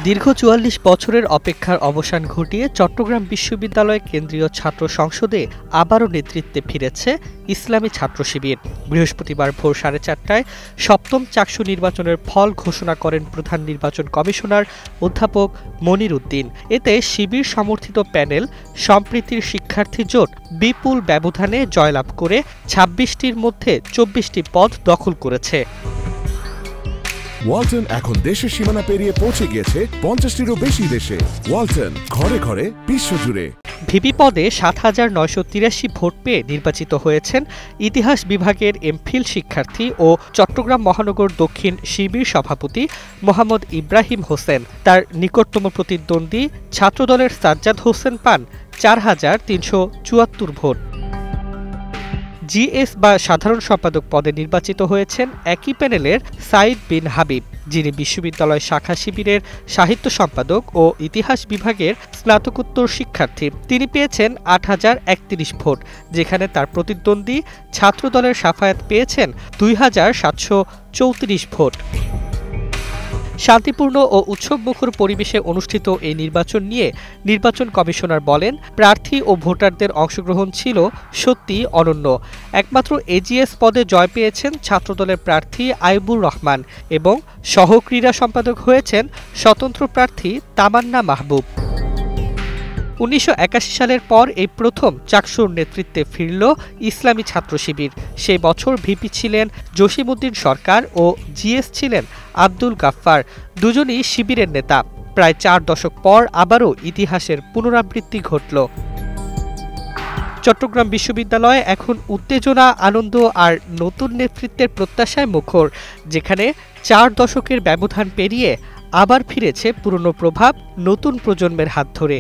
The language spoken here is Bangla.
দীর্ঘ ৪৪ বছরের অপেক্ষার অবসান ঘটিয়ে চট্টগ্রাম বিশ্ববিদ্যালয় কেন্দ্রীয় ছাত্র সংসদে আবারও নেতৃত্বে ফিরেছে ইসলামী ছাত্র শিবির। বৃহস্পতিবার ভোর ৪:৩০টায় সপ্তম চাকসু নির্বাচনের ফল ঘোষণা করেন প্রধান নির্বাচন কমিশনার অধ্যাপক মনির উদ্দিন। এতে শিবির সমর্থিত প্যানেল সম্প্রীতির শিক্ষার্থী জোট বিপুল ব্যবধানে জয়লাভ করে ২৬টির মধ্যে ২৪টি পদ দখল করেছে। ওয়ালটন এখন দেশের সীমানা পেরিয়ে পৌঁছে গিয়েছে ৫০টিরও বেশি দেশে। ওয়ালটন, ঘরে ঘরে, বিশ্বজুড়ে। ভিপি পদে ৭,৯৮৩ ভোট পেয়ে নির্বাচিত হয়েছেন ইতিহাস বিভাগের এমফিল শিক্ষার্থী ও চট্টগ্রাম মহানগর দক্ষিণ শিবির সভাপতি মোহাম্মদ ইব্রাহিম হোসেন। তার নিকটতম প্রতিদ্বন্দ্বী ছাত্রদলের সাজ্জাদ হোসেন পান ৪,৩৭৪ ভোট। জিএস বা সাধারণ সম্পাদক পদে নির্বাচিত হয়েছেন একই প্যানেলের সাইদ বিন হাবিব, যিনি বিশ্ববিদ্যালয় শাখা শিবিরের সাহিত্য সম্পাদক ও ইতিহাস বিভাগের স্নাতকোত্তর শিক্ষার্থী। তিনি পেয়েছেন ৮,০৩১ ভোট, যেখানে তার প্রতিদ্বন্দ্বী ছাত্রদলের সাফায়াত পেয়েছেন ২,৭৩৪ ভোট। শান্তিপূর্ণ ও উৎসবমুখর পরিবেশে অনুষ্ঠিত এই নির্বাচন নিয়ে নির্বাচন কমিশনার বলেন, প্রার্থী ও ভোটারদের অংশগ্রহণ ছিল সত্যিই অনন্য। একমাত্র এজিএস পদে জয় পেয়েছেন ছাত্রদলের প্রার্থী আইবুর রহমান এবং সহ ক্রীড়া সম্পাদক হয়েছেন স্বতন্ত্র প্রার্থী তামান্না মাহবুব। ১৯৮১ সালের পর এই প্রথম চাকসুর নেতৃত্বে ফিরল ইসলামী ছাত্র শিবির। সেই বছর ভিপি ছিলেন জসিমউদ্দিন সরকার ও জিএস ছিলেন আব্দুল গাফফার, দুজনই শিবিরের নেতা। প্রায় ৪ দশক পর আবারও ইতিহাসের পুনরাবৃত্তি ঘটল। চট্টগ্রাম বিশ্ববিদ্যালয় এখন উত্তেজনা, আনন্দ আর নতুন নেতৃত্বের প্রত্যাশায় মুখর, যেখানে ৪ দশকের ব্যবধান পেরিয়ে আবার ফিরেছে পুরনো প্রভাব নতুন প্রজন্মের হাত ধরে।